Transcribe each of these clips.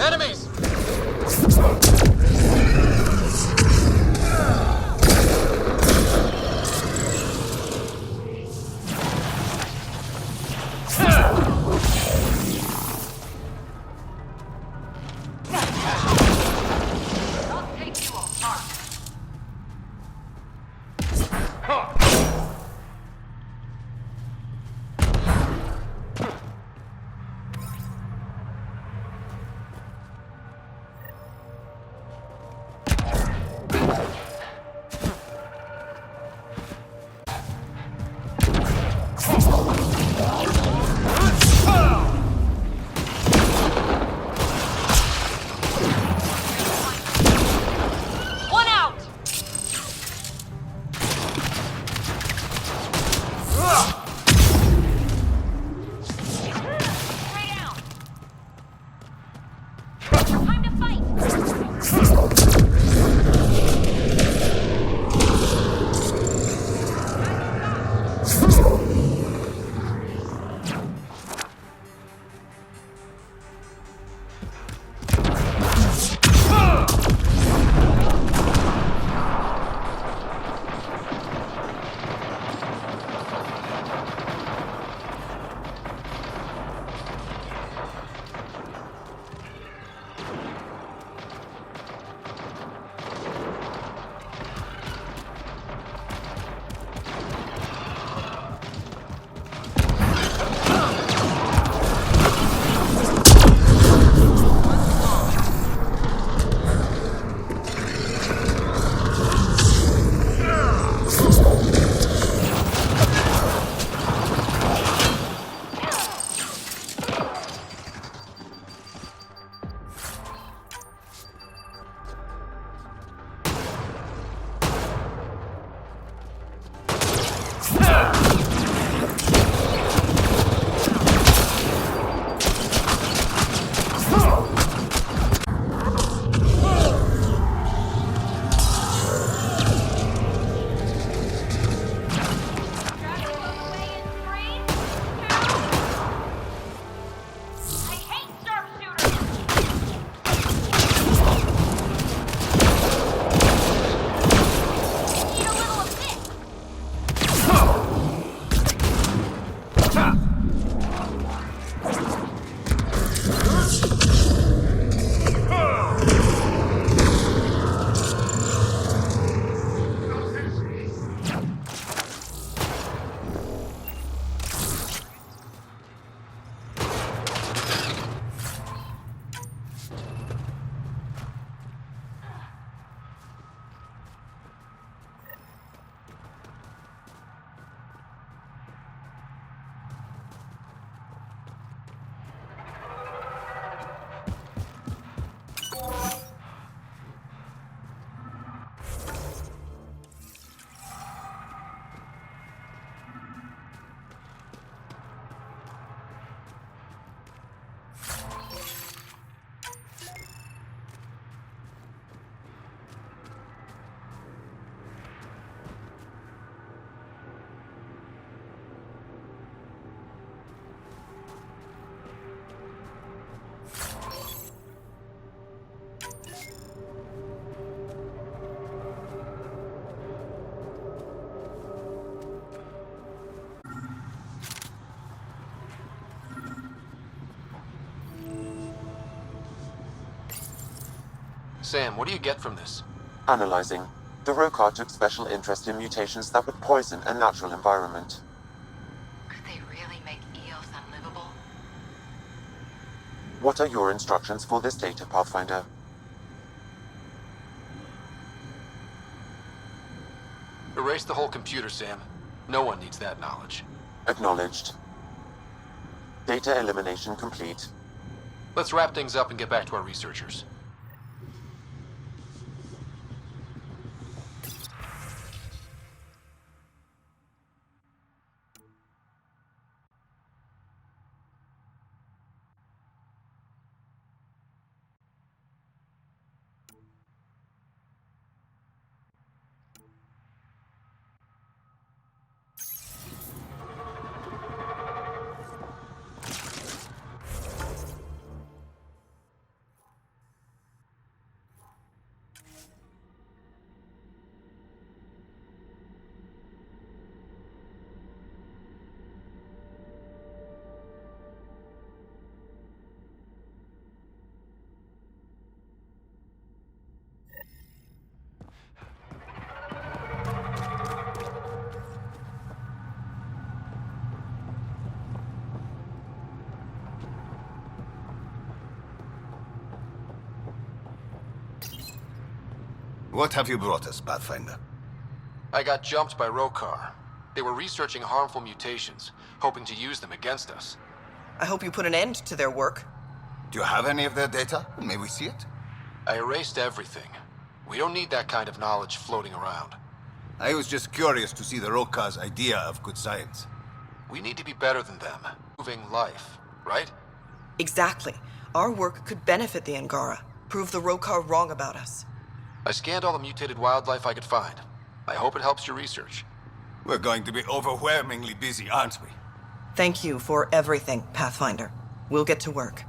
Enemies! Sam, what do you get from this? Analyzing. The Rokar took special interest in mutations that would poison a natural environment. Could they really make Eos unlivable? What are your instructions for this data, Pathfinder? Erase the whole computer, Sam. No one needs that knowledge. Acknowledged. Data elimination complete. Let's wrap things up and get back to our researchers. What have you brought us, Pathfinder? I got jumped by Rokar. They were researching harmful mutations, hoping to use them against us. I hope you put an end to their work. Do you have any of their data? May we see it? I erased everything. We don't need that kind of knowledge floating around. I was just curious to see the Rokar's idea of good science. We need to be better than them. Moving life, right? Exactly. Our work could benefit the Angara. Prove the Rokar wrong about us. I scanned all the mutated wildlife I could find. I hope it helps your research. We're going to be overwhelmingly busy, aren't we? Thank you for everything, Pathfinder. We'll get to work.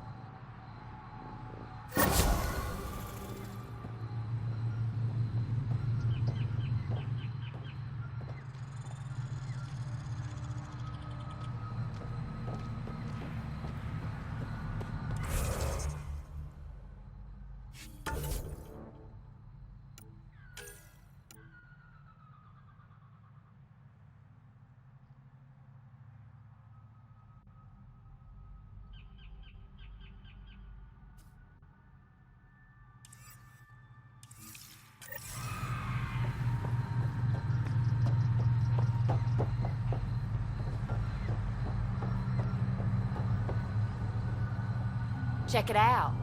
Check it out.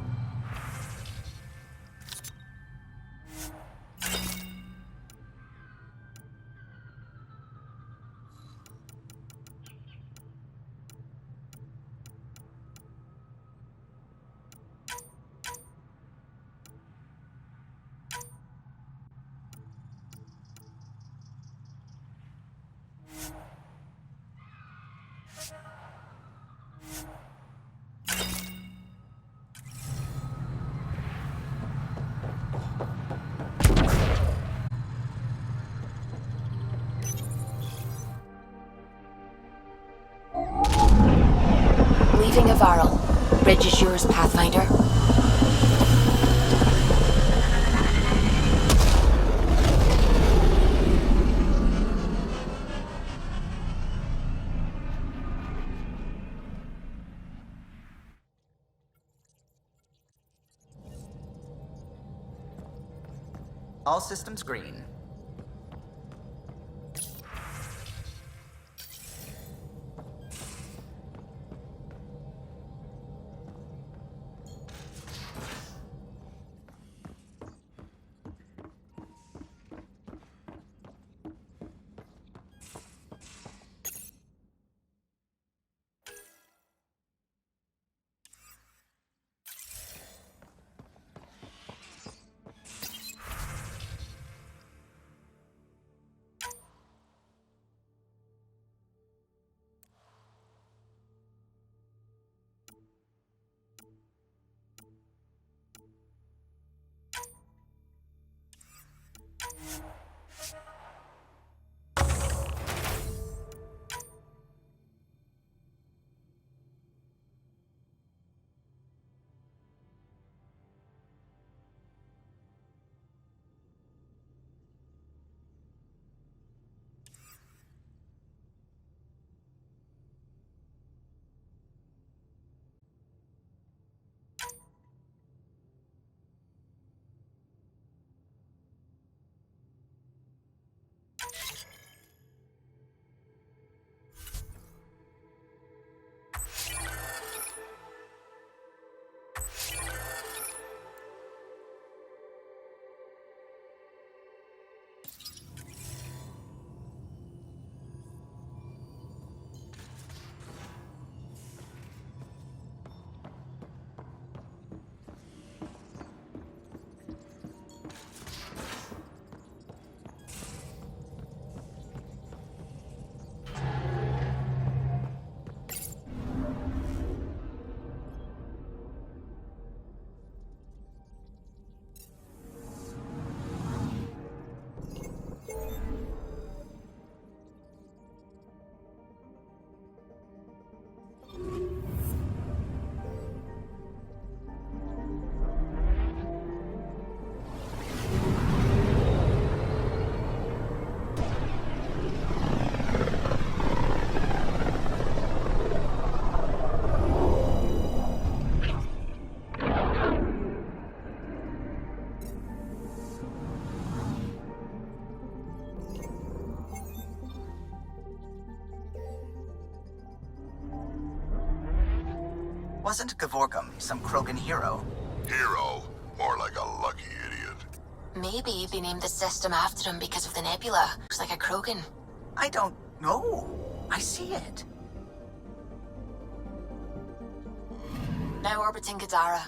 Leaving a Varl. Bridge is yours, Pathfinder. All systems green. Wasn't Gavorkum some Krogan hero? Hero? More like a lucky idiot. Maybe they named the system after him because of the nebula. Looks like a Krogan. I don't know. I see it. Now orbiting Gadara.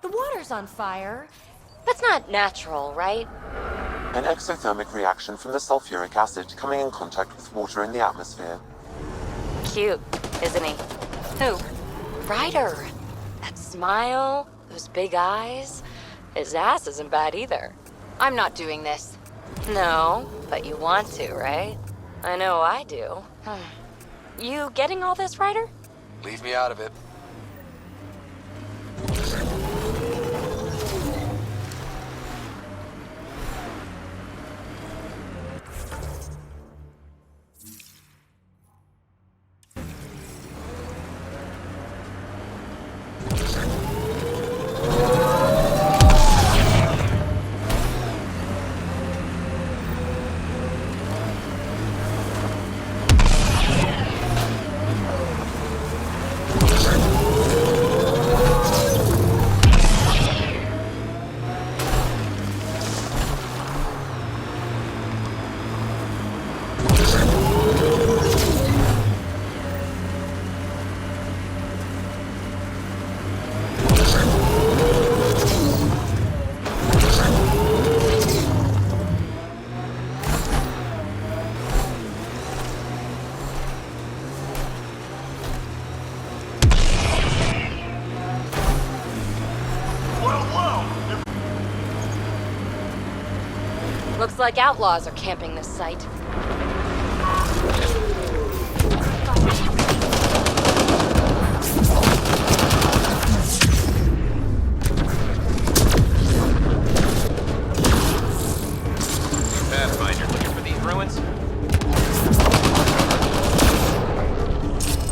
The water's on fire. That's not natural, right? An exothermic reaction from the sulfuric acid coming in contact with water in the atmosphere. Cute, isn't he? Who? Ryder. That smile, those big eyes. His ass isn't bad either. I'm not doing this. No, but you want to, right? I know I do. You getting all this, Ryder? Leave me out of it. Looks like outlaws are camping this site. Pathfinder, looking for these ruins?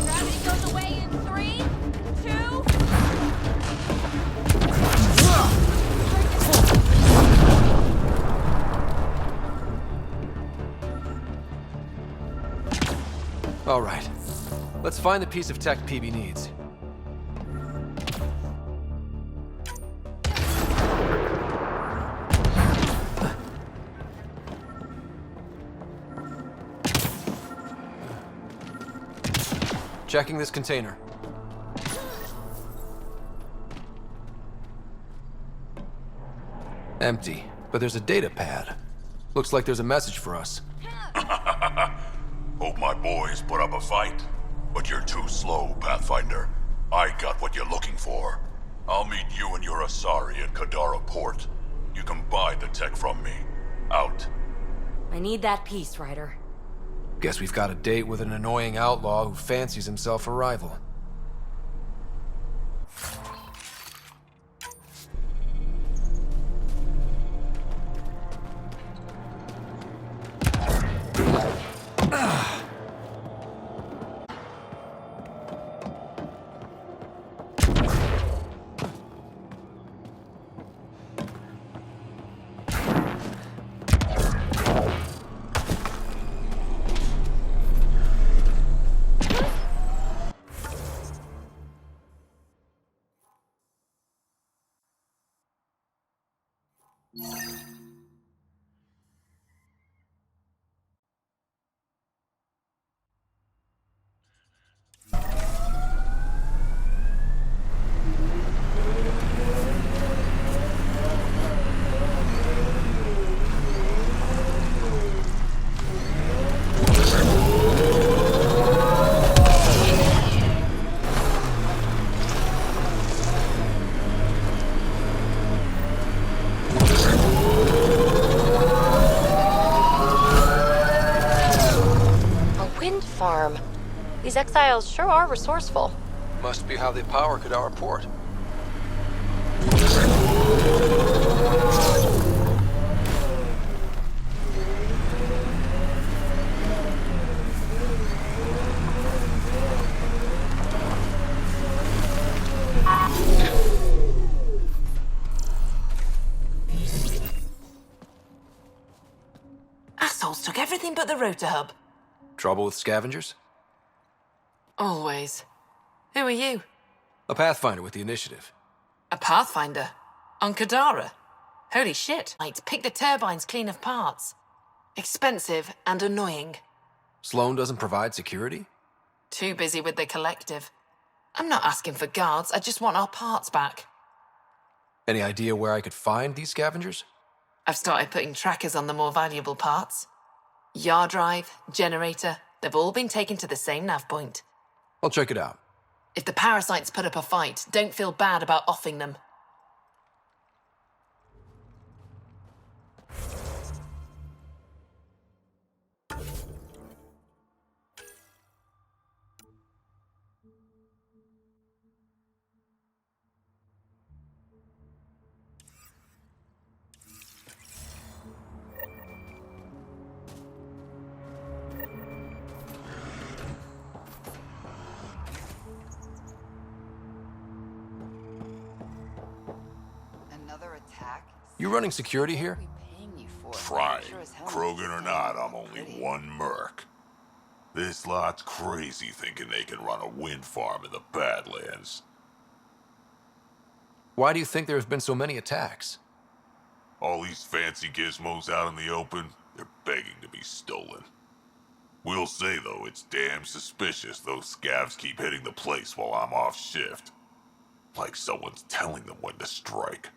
Gravity goes away in 3, 2... All right. Let's find the piece of tech PB needs. Checking this container. Empty, but there's a data pad. Looks like there's a message for us. Hope my boys put up a fight. But you're too slow, Pathfinder. I got what you're looking for. I'll meet you and your Asari at Kadara Port. You can buy the tech from me. Out. I need that piece, Ryder. Guess we've got a date with an annoying outlaw who fancies himself a rival. Farm. These exiles sure are resourceful. Must be how they power Kadara Port. Assholes took everything but the rotor hub. Trouble with scavengers? Always. Who are you? A Pathfinder with the initiative. A Pathfinder? On Kadara? Holy shit. Right, pick the turbines clean of parts. Expensive and annoying. Sloan doesn't provide security? Too busy with the collective. I'm not asking for guards, I just want our parts back. Any idea where I could find these scavengers? I've started putting trackers on the more valuable parts. Yard drive, generator, they've all been taken to the same nav point. I'll check it out. If the parasites put up a fight, don't feel bad about offing them. You running security here? Trying. Krogan or not, I'm only one merc. This lot's crazy thinking they can run a wind farm in the Badlands. Why do you think there have been so many attacks? All these fancy gizmos out in the open, they're begging to be stolen. We'll say, though, it's damn suspicious those scavs keep hitting the place while I'm off shift. Like someone's telling them when to strike.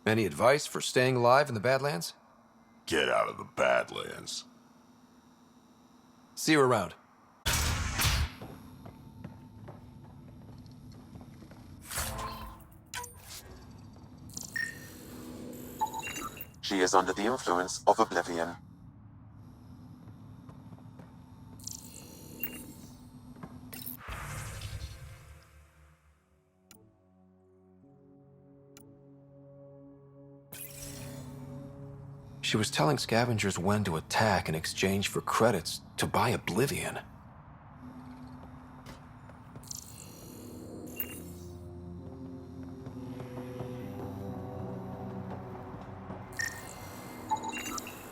Any advice for staying alive in the Badlands? Get out of the Badlands. See you around. She is under the influence of oblivion. She was telling scavengers when to attack in exchange for credits to buy oblivion.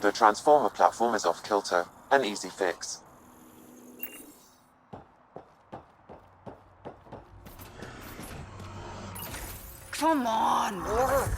The transformer platform is off kilter, an easy fix. Come on, work!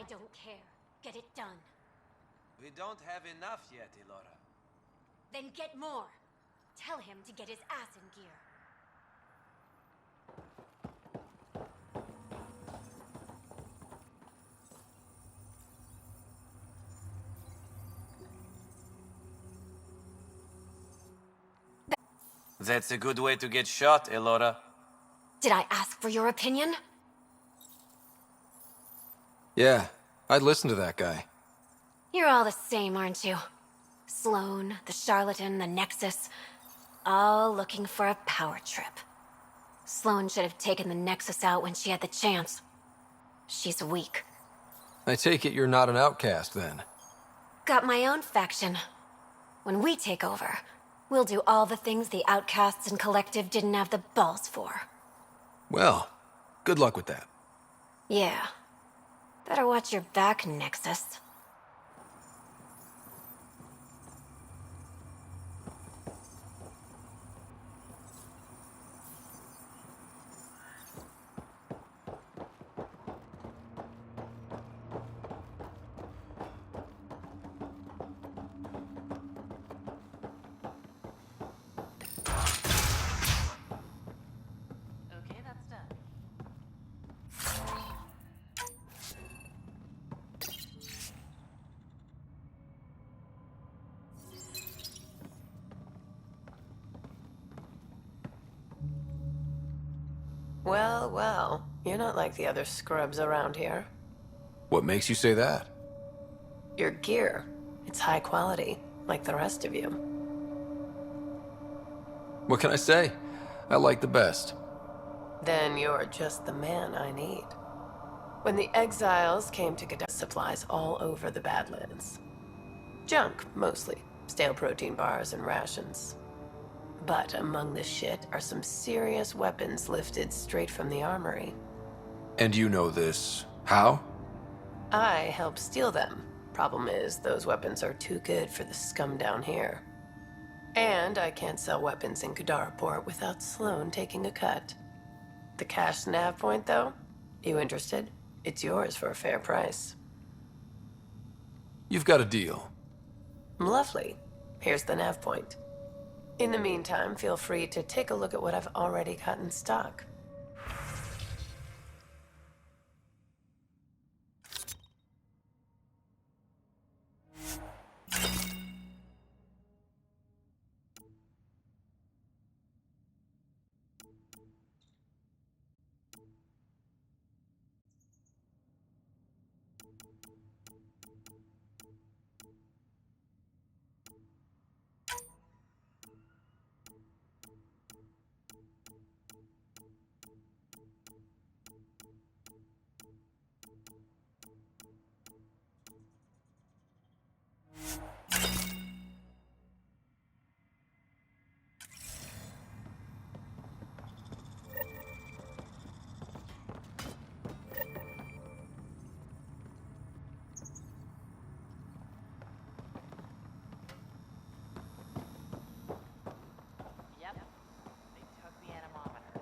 don't care. Get it done. We don't have enough yet, Elora. Then get more. Tell him to get his ass in gear. That's a good way to get shot, Elora. Did I ask for your opinion? Yeah, I'd listen to that guy. You're all the same, aren't you? Sloane, the charlatan, the Nexus. All looking for a power trip. Sloane should have taken the Nexus out when she had the chance. She's weak. I take it you're not an outcast, then? Got my own faction. When we take over, we'll do all the things the outcasts and collective didn't have the balls for. Well, good luck with that. Yeah. Better watch your back, Nexus. Okay, that's done. Well, well, you're not like the other scrubs around here. What makes you say that? Your gear, it's high quality, like the rest of you. What can I say? I like the best. Then you're just the man I need. When the exiles came to get supplies all over the Badlands. Junk, mostly. Stale protein bars and rations. But among the shit are some serious weapons lifted straight from the armory. And you know this. How? I help steal them. Problem is, those weapons are too good for the scum down here. And I can't sell weapons in Kadaraport without Sloane taking a cut. The cash nav point, though? You interested? It's yours for a fair price. You've got a deal. Lovely. Here's the nav point. In the meantime, feel free to take a look at what I've already got in stock. Yep. They took the anemometer.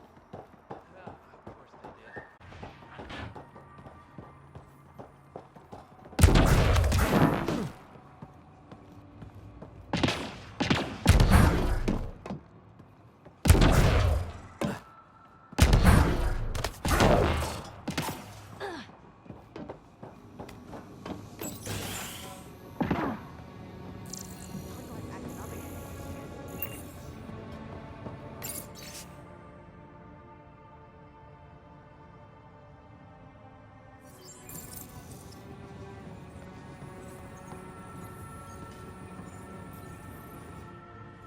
Of course they did.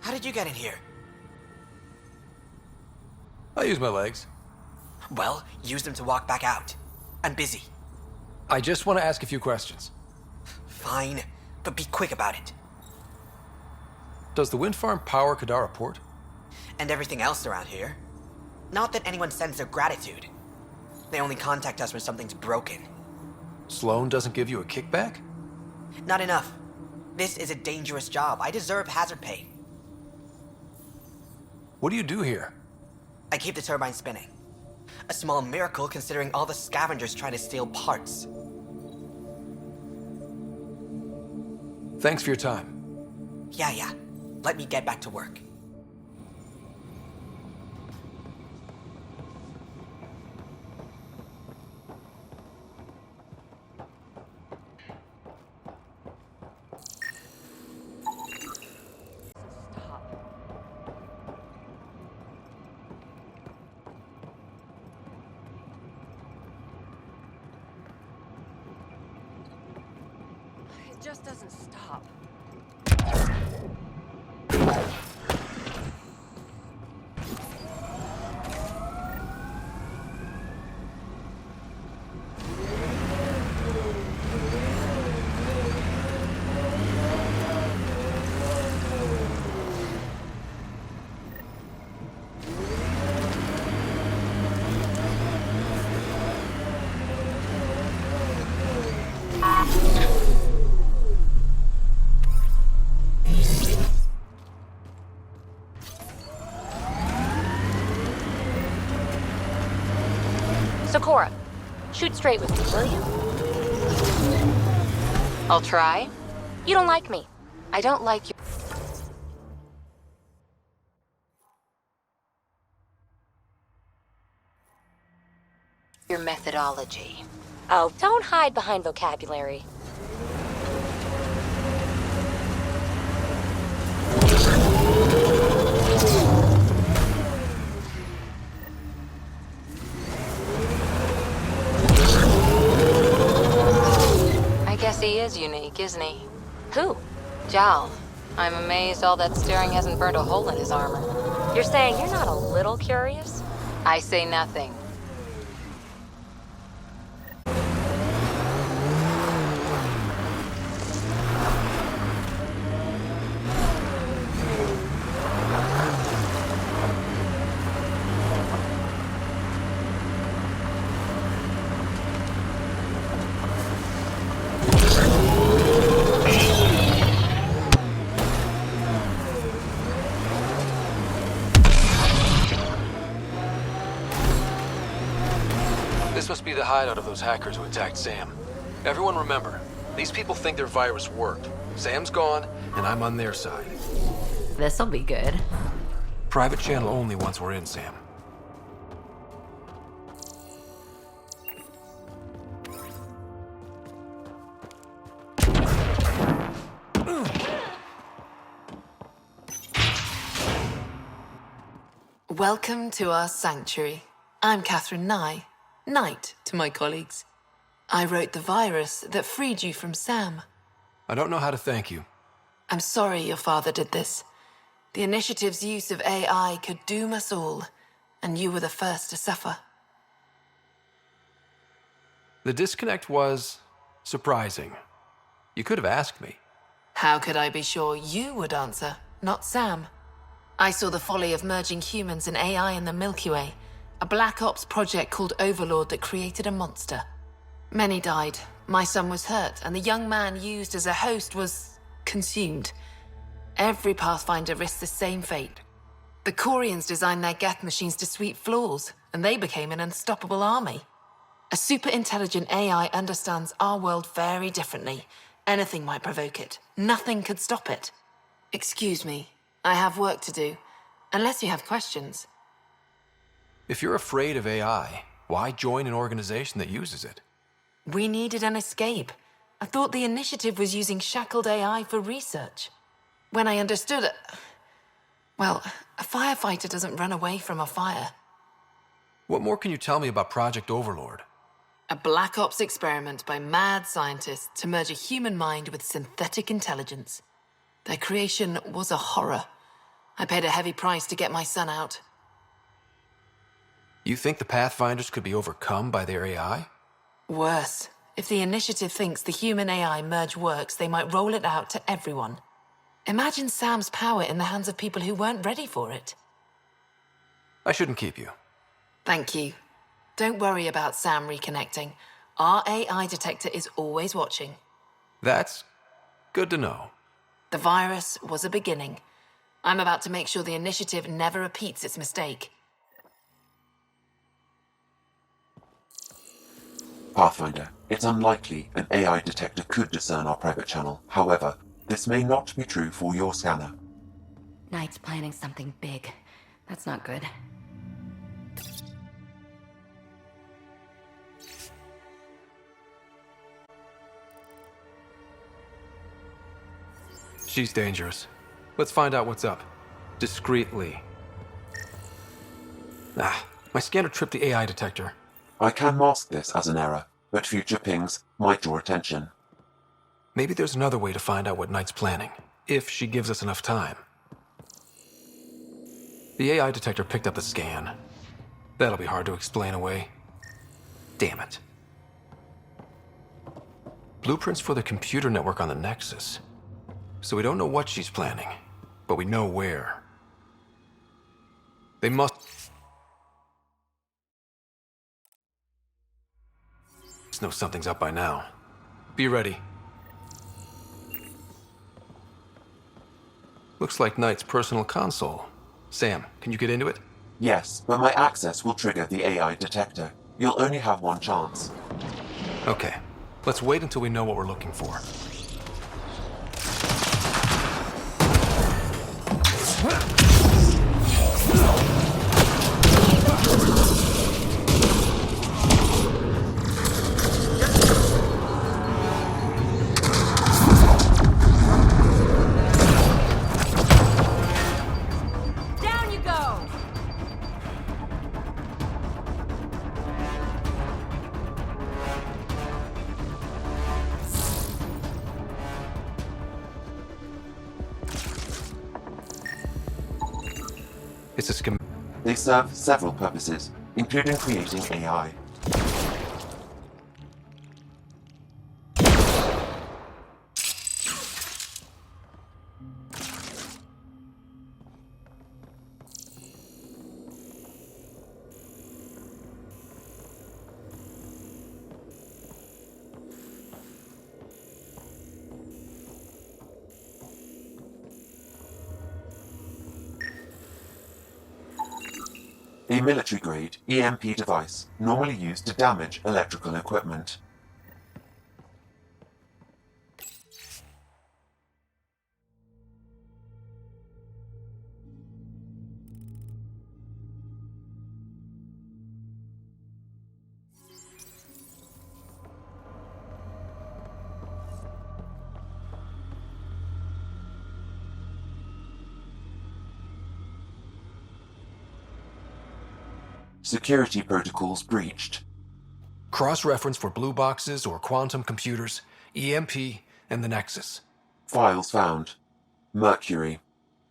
How did you get in here? I use my legs. Well, use them to walk back out. I'm busy. I just want to ask a few questions. Fine, but be quick about it. Does the wind farm power Kadara Port? And everything else around here. Not that anyone sends their gratitude. They only contact us when something's broken. Sloane doesn't give you a kickback? Not enough. This is a dangerous job. I deserve hazard pay. What do you do here? I keep the turbine spinning. A small miracle considering all the scavengers trying to steal parts. Thanks for your time. Yeah. Let me get back to work. It just doesn't stop. Cora, shoot straight with me, will you? I'll try. You don't like me. I don't like your methodology. Oh, don't hide behind vocabulary. Guess he is unique, isn't he? Who? Jal. I'm amazed all that staring hasn't burned a hole in his armor. You're saying you're not a little curious? I say nothing. This must be the hideout of those hackers who attacked Sam. Everyone remember, these people think their virus worked. Sam's gone, and I'm on their side. This'll be good. Private channel only once we're in, Sam. Welcome to our sanctuary. I'm Catherine Nye, Knight to my colleagues. I wrote the virus that freed you from Sam. I don't know how to thank you. I'm sorry your father did this. The initiative's use of AI could doom us all, and you were the first to suffer. The disconnect was surprising. You could have asked me. How could I be sure you would answer, not Sam? I saw the folly of merging humans and AI in the Milky Way, a Black Ops project called Overlord that created a monster. Many died, my son was hurt, and the young man used as a host was consumed. Every Pathfinder risked the same fate. The Corians designed their Geth machines to sweep floors, and they became an unstoppable army. A super-intelligent AI understands our world very differently. Anything might provoke it. Nothing could stop it. Excuse me, I have work to do. Unless you have questions. If you're afraid of AI, why join an organization that uses it? We needed an escape. I thought the initiative was using shackled AI for research. When I understood it... Well, a firefighter doesn't run away from a fire. What more can you tell me about Project Overlord? A Black Ops experiment by mad scientists to merge a human mind with synthetic intelligence. Their creation was a horror. I paid a heavy price to get my son out. You think the Pathfinders could be overcome by their AI? Worse. If the initiative thinks the human-AI merge works, they might roll it out to everyone. Imagine Sam's power in the hands of people who weren't ready for it. I shouldn't keep you. Thank you. Don't worry about Sam reconnecting. Our AI detector is always watching. That's good to know. The virus was a beginning. I'm about to make sure the initiative never repeats its mistake. Pathfinder, it's unlikely an AI detector could discern our private channel. However, This may not be true for your scanner. Knight's planning something big. That's not good. She's dangerous. Let's find out what's up. Discreetly. My scanner tripped the AI detector. I can mask this as an error, but future pings might draw attention. Maybe there's another way to find out what Knight's planning, if she gives us enough time. The AI detector picked up the scan. That'll be hard to explain away. Damn it. Blueprints for the computer network on the Nexus. So we don't know what she's planning, but we know where. They must know something's up by now. Be ready. Looks like Knight's personal console. Sam, can you get into it? Yes, but my access will trigger the AI detector. You'll only have one chance. Okay. Let's wait until we know what we're looking for. Down you go! It's a schematic. They serve several purposes, including creating AI. A military-grade EMP device, normally used to damage electrical equipment. Security protocols breached. Cross-reference for blue boxes or quantum computers, EMP, and the Nexus. Files found. Mercury.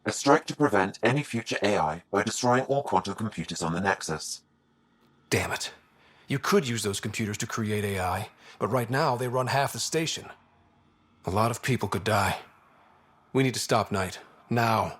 A strike to prevent any future AI by destroying all quantum computers on the Nexus. Damn it. You could use those computers to create AI, but right now they run half the station. A lot of people could die. We need to stop Knight. Now.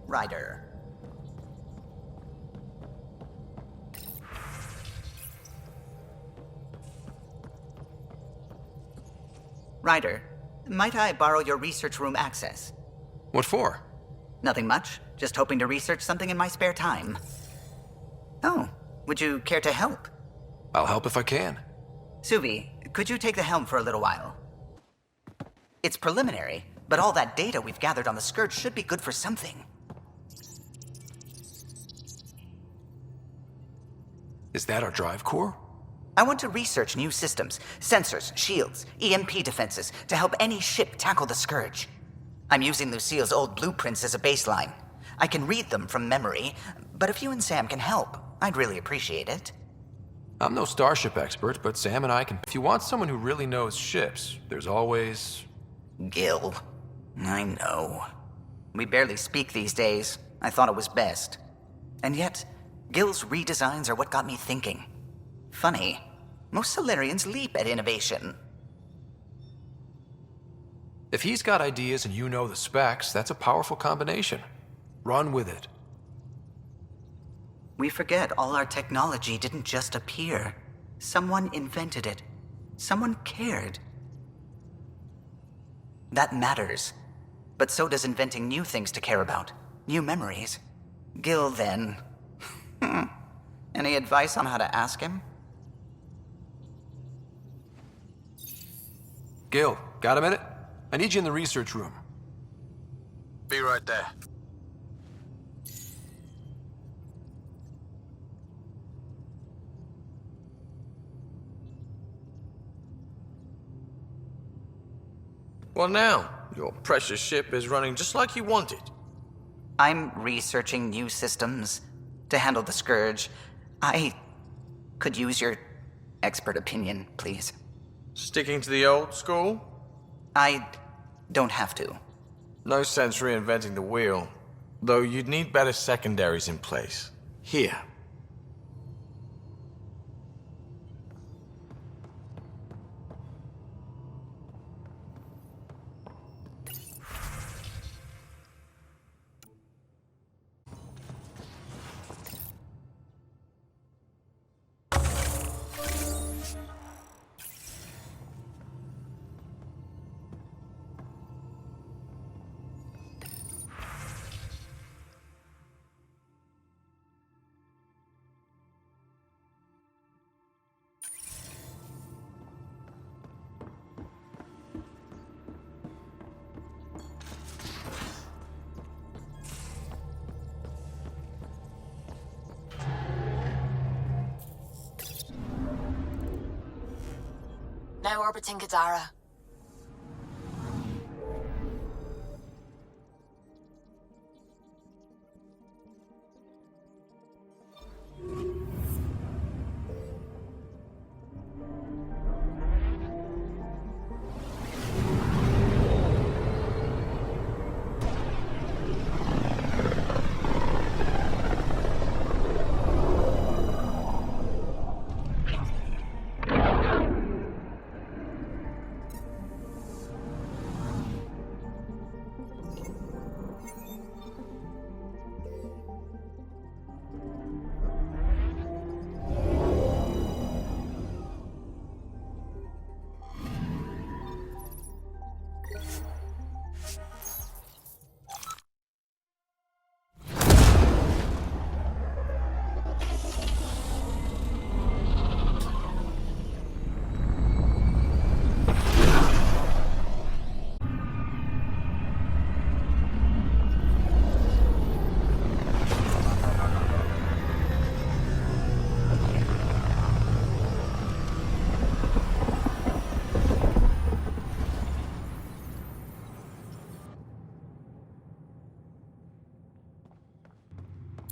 Ryder. Ryder, might I borrow your research room access? What for? Nothing much. Just hoping to research something in my spare time. Oh, would you care to help? I'll help if I can. Suvi, could you take the helm for a little while? It's preliminary, but all that data we've gathered on the Scourge should be good for something. Is that our drive core? I want to research new systems, sensors, shields, EMP defenses, to help any ship tackle the Scourge. I'm using Lucille's old blueprints as a baseline. I can read them from memory, but if you and Sam can help, I'd really appreciate it. I'm no starship expert, but Sam and I can... If you want someone who really knows ships, there's always... Gil. I know. We barely speak these days. I thought it was best. And yet, Gil's redesigns are what got me thinking. Funny. Most Solarians leap at innovation. If he's got ideas and you know the specs, that's a powerful combination. Run with it. We forget all our technology didn't just appear. Someone invented it. Someone cared. That matters. But so does inventing new things to care about. New memories. Gil, then. Any advice on how to ask him? Gil, got a minute? I need you in the research room. Be right there. Well now, your precious ship is running just like you wanted. I'm researching new systems to handle the Scourge. I could use your expert opinion, please. Sticking to the old school? I don't have to. No sense reinventing the wheel. Though you'd need better secondaries in place. Here. Now orbiting Gadara.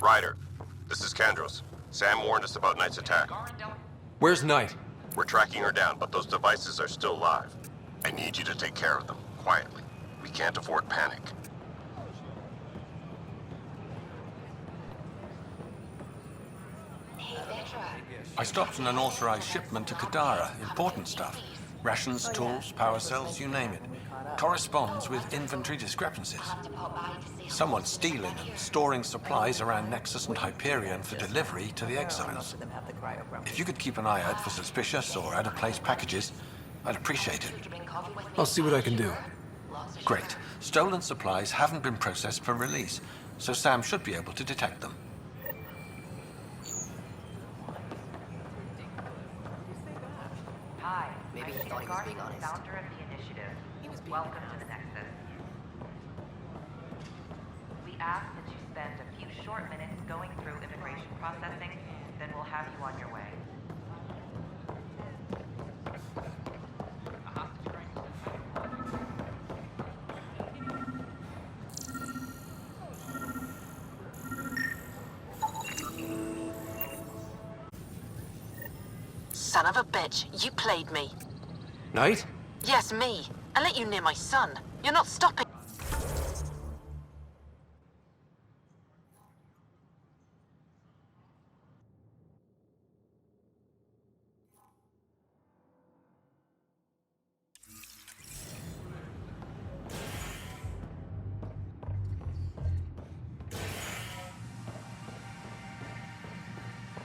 Ryder, this is Kandros. Sam warned us about Knight's attack. Where's Knight? We're tracking her down, but those devices are still live. I need you to take care of them, quietly. We can't afford panic. I stopped an unauthorized shipment to Kadara. Important stuff. Rations, tools, power cells, you name it. Corresponds with inventory discrepancies. Someone's stealing and storing supplies around Nexus and Hyperion for delivery to the exiles. If you could keep an eye out for suspicious or out-of-place packages, I'd appreciate it. I'll see what I can do. Great. Stolen supplies haven't been processed for release, so Sam should be able to detect them. Hi, maybe he thought he was being honest. Founder of the initiative. Welcome to the Nexus. We ask that you spend a few short minutes going through immigration processing, then we'll have you on your way. son of a bitch. You played me. Knight? Yes, me. I let you near my son. You're not stopping.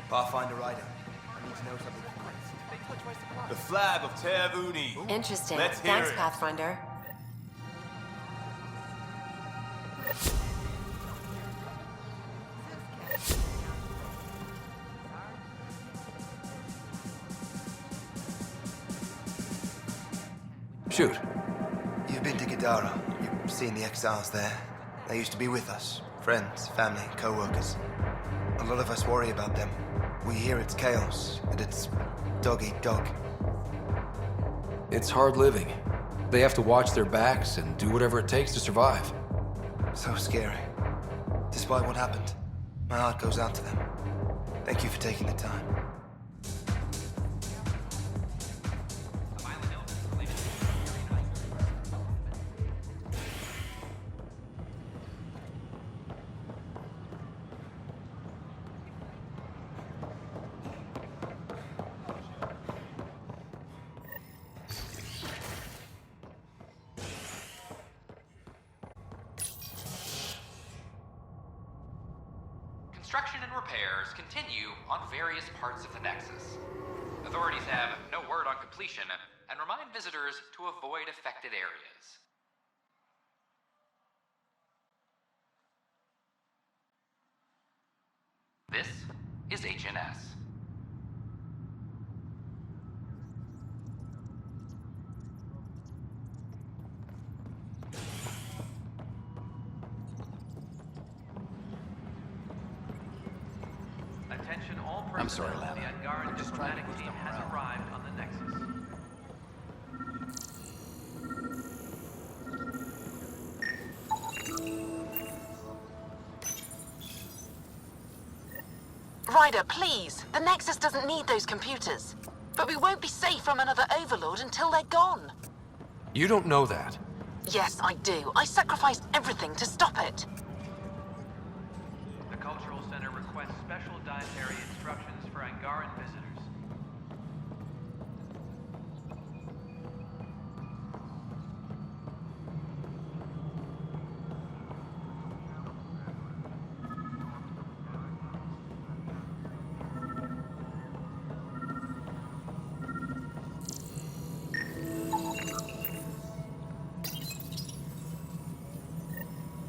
Pathfinder Rider, I need to know something. The flag of Tervuni. Interesting. Let's hear Thanks, it. Pathfinder. Shoot. You've been to Gadara. You've seen the exiles there. They used to be with us. Friends, family, co-workers. A lot of us worry about them. We hear it's chaos, that it's dog-eat-dog. It's hard living. They have to watch their backs and do whatever it takes to survive. So scary. Despite what happened, my heart goes out to them. Thank you for taking the time. Construction and repairs continue on various parts of the Nexus. Authorities have no word on completion and remind visitors to avoid affected areas. This is HNS. Attention all personnel. I'm sorry, lad. The Angaran diplomatic team has arrived on the Nexus. Ryder, please. The Nexus doesn't need those computers. But we won't be safe from another Overlord until they're gone. You don't know that. Yes, I do. I sacrificed everything to stop it. The Cultural Center requests special dietary instructions for Angaran visitors.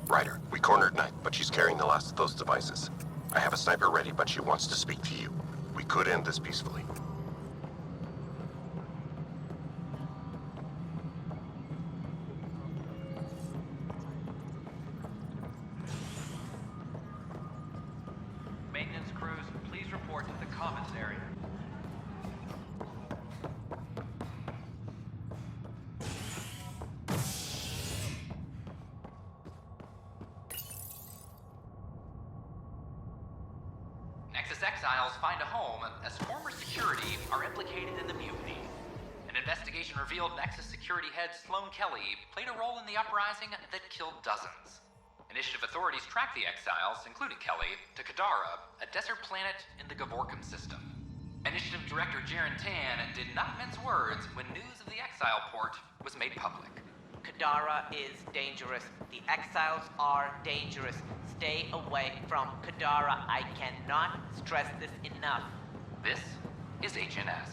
Ryder, we cornered Knight, but she's carrying the last of those devices. I have a sniper ready, but she wants to speak to you. We could end this peacefully. Maintenance crews, please report to the commons area. Nexus exiles find a home as former security are implicated in the mutiny. An investigation revealed Nexus security head Sloan Kelly played a role in the uprising that killed dozens. Initiative authorities tracked the exiles, including Kelly, to Kadara, a desert planet in the Gavorkum system. Initiative Director Jaren Tan did not mince words when news of the exile port was made public. Kadara is dangerous. The exiles are dangerous. Stay away from Kadara. I cannot stress this enough. This is HNS.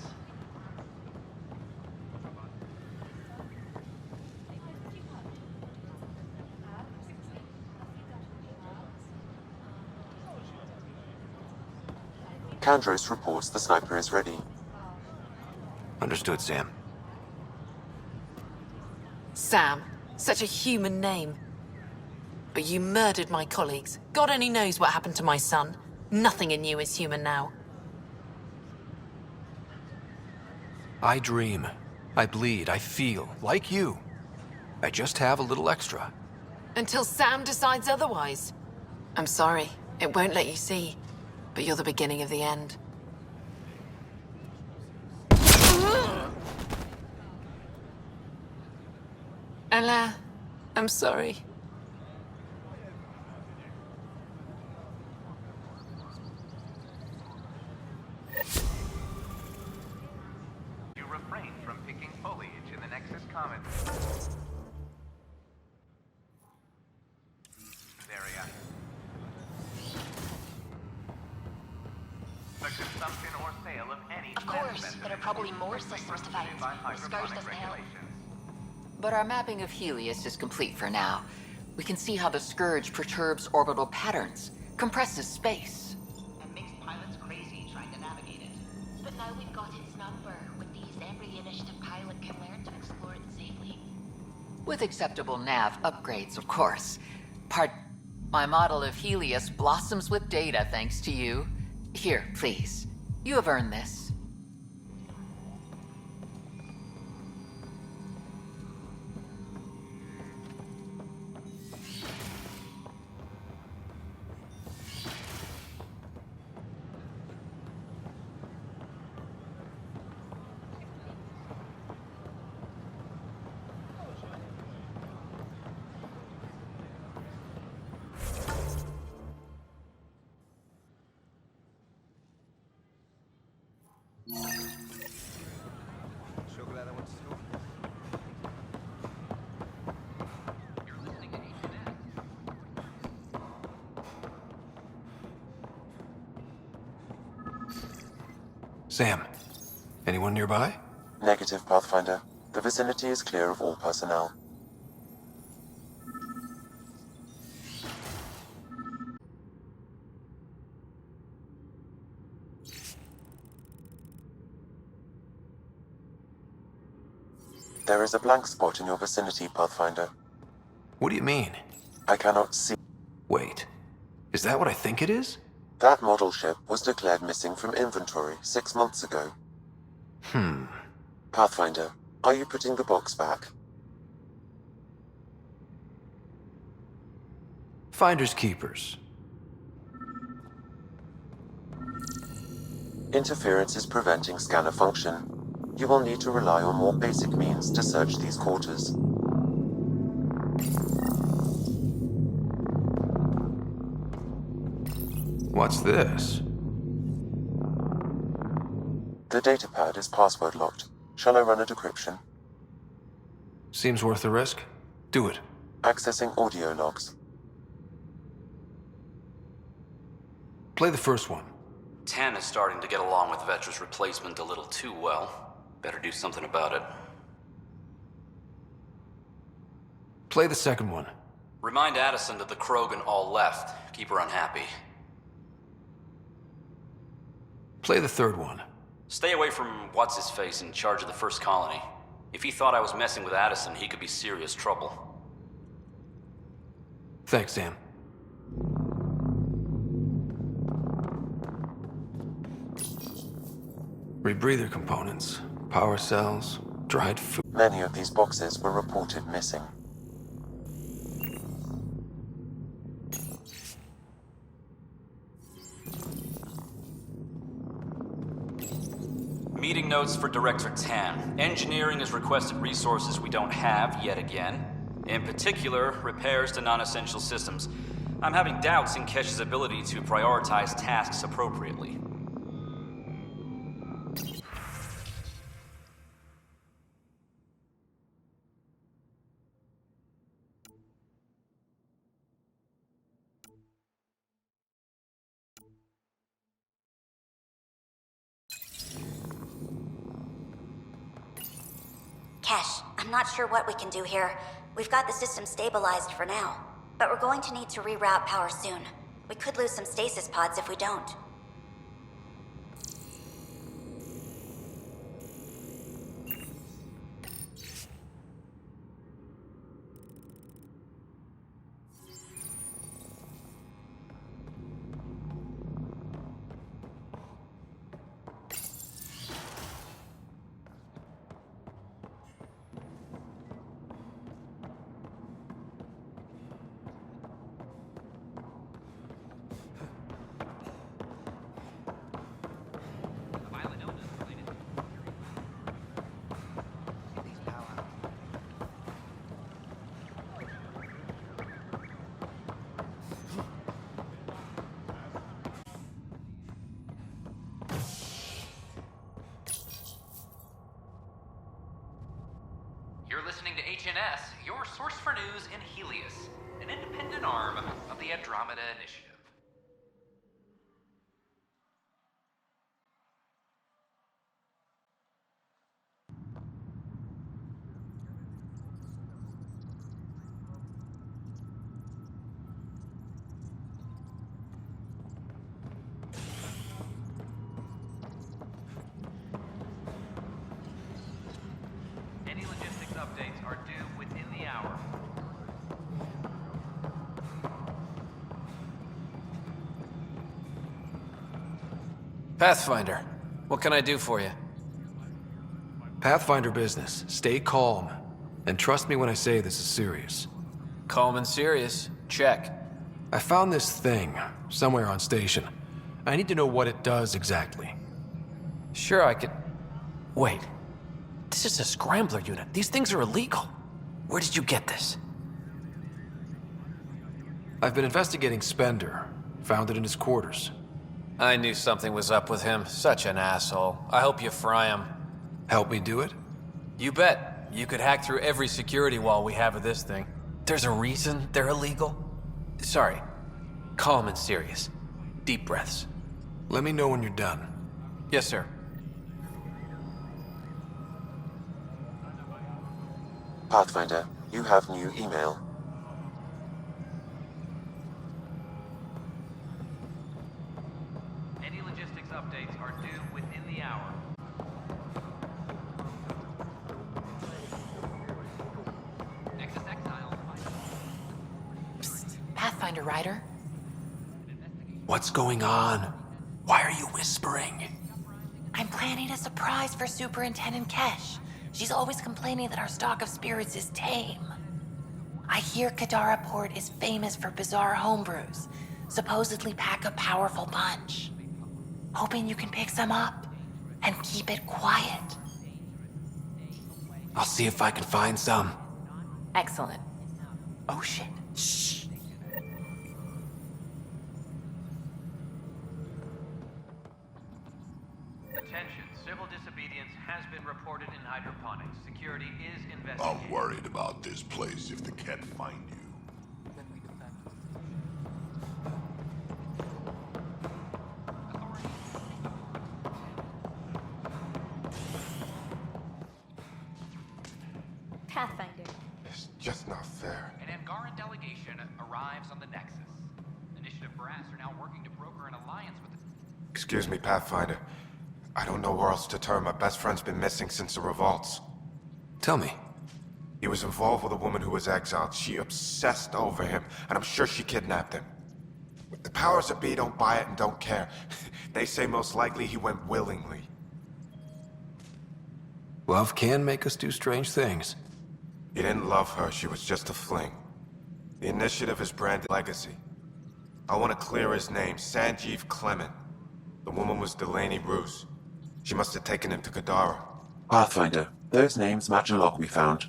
Kandros reports the sniper is ready. Understood, Sam. Sam. Such a human name. But you murdered my colleagues. God only knows what happened to my son. Nothing in you is human now. I dream. I bleed. I feel. Like you. I just have a little extra. Until Sam decides otherwise. I'm sorry. It won't let you see. But you're the beginning of the end. Alain, I'm sorry. You refrain from picking foliage in the Nexus Commons area. The consumption or sale of any Of course, there are probably more systems to find. The Scourge doesn't help. But our mapping of Helios is complete for now. We can see how the Scourge perturbs orbital patterns, compresses space. And makes pilots crazy trying to navigate it. But now we've got its number. With these, every initiative pilot can learn to explore it safely. With acceptable nav upgrades, of course. My model of Helios blossoms with data thanks to you. Here, please. You have earned this. Sure glad I went to school. Sam, anyone nearby? Negative, Pathfinder. The vicinity is clear of all personnel. There is a blank spot in your vicinity, Pathfinder. What do you mean? I cannot see. Wait, is that what I think it is? That model ship was declared missing from inventory 6 months ago. Pathfinder, are you putting the box back? Finders keepers. Interference is preventing scanner function. You will need to rely on more basic means to search these quarters. What's this? The datapad is password locked. Shall I run a decryption? Seems worth the risk. Do it. Accessing audio logs. Play the first one. 10 is starting to get along with Vetra's replacement a little too well. Better do something about it. Play the second one. Remind Addison that the Krogan all left. Keep her unhappy. Play the third one. Stay away from what's-his-face in charge of the first colony. If he thought I was messing with Addison, he could be serious trouble. Thanks, Sam. Rebreather components, power cells, dried food. Many of these boxes were reported missing. Meeting notes for Director Tan. Engineering has requested resources we don't have yet again. In particular, repairs to non-essential systems. I'm having doubts in Kesh's ability to prioritize tasks appropriately. Kesh, I'm not sure what we can do here. We've got the system stabilized for now, but we're going to need to reroute power soon. We could lose some stasis pods if we don't. listening to HNS, your source for news in Helios, an independent arm of the Andromeda Initiative. Any logistics updates are due within the hour. Pathfinder, what can I do for you? Pathfinder business. Stay calm. And trust me when I say this is serious. Calm and serious. Check. I found this thing somewhere on station. I need to know what it does exactly. Sure, I could... Wait. This is a scrambler unit. These things are illegal. Where did you get this? I've been investigating Spender. Found it in his quarters. I knew something was up with him. Such an asshole. I hope you fry him. Help me do it? You bet. You could hack through every security wall we have of this thing. There's a reason they're illegal? Sorry. Calm and serious. Deep breaths. Let me know when you're done. Yes, sir. Pathfinder, you have new email. Any logistics updates are due within the hour. Nexus Exiles. Psst. Pathfinder Ryder. What's going on? Why are you whispering? I'm planning a surprise for Superintendent Kesh. She's always complaining that our stock of spirits is tame. I hear Kadara Port is famous for bizarre homebrews, supposedly pack a powerful punch. Hoping you can pick some up and keep it quiet. I'll see if I can find some. Excellent. Oh shit. Shh. Attention, civil disobedience has been reported in hydroponics. Security is investigating. I'm worried about this place if they can't find you. Pathfinder. It's just not fair. An Angaran delegation arrives on the Nexus. Initiative Brass are now working to broker an alliance with the... Excuse me, Pathfinder. I don't know where else to turn. My best friend's been missing since the revolts. Tell me. He was involved with a woman who was exiled. She obsessed over him, and I'm sure she kidnapped him. The powers that be don't buy it and don't care. They say most likely he went willingly. Love can make us do strange things. He didn't love her. She was just a fling. The initiative is branded Legacy. I want to clear his name. Sanjeev Clement. The woman was Delaney Roos. She must have taken him to Kadara. Pathfinder, those names match a log we found.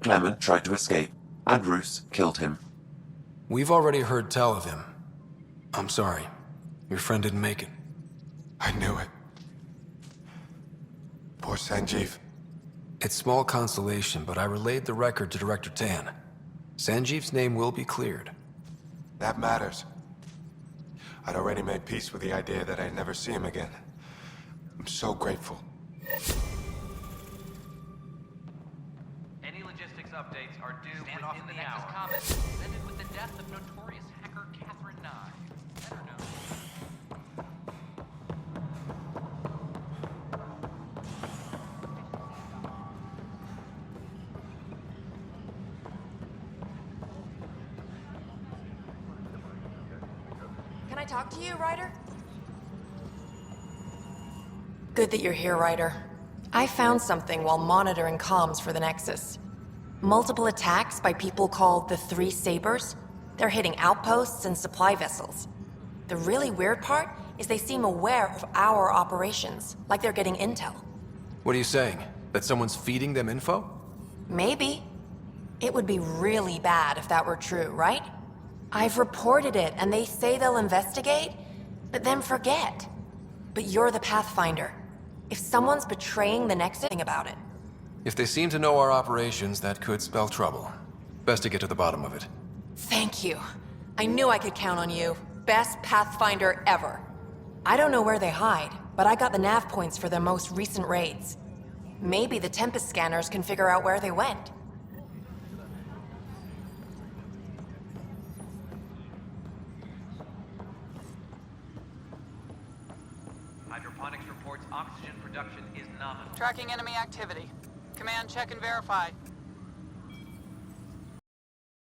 Clement tried to escape, and Roos killed him. We've already heard tell of him. I'm sorry. Your friend didn't make it. I knew it. Poor Sanjeev. It's small consolation, but I relayed the record to Director Tan. Sanjeev's name will be cleared. That matters. I'd already made peace with the idea that I'd never see him again. I'm so grateful. Any logistics updates are due within the hour. Comments ended with the death of notorious hacker Catherine Nye. Better known. Can I talk to you, Ryder? Good that you're here, Ryder. I found something while monitoring comms for the Nexus. Multiple attacks by people called the Three Sabers. They're hitting outposts and supply vessels. The really weird part is they seem aware of our operations, like they're getting intel. What are you saying? That someone's feeding them info? Maybe. It would be really bad if that were true, right? I've reported it, and they say they'll investigate, but then forget. But you're the Pathfinder. If someone's betraying the Nexus, think about it. If they seem to know our operations, that could spell trouble. Best to get to the bottom of it. Thank you. I knew I could count on you. Best Pathfinder ever. I don't know where they hide, but I got the nav points for their most recent raids. Maybe the Tempest scanners can figure out where they went. Hydroponics reports oxygen production is nominal. Tracking enemy activity. Command, check and verify.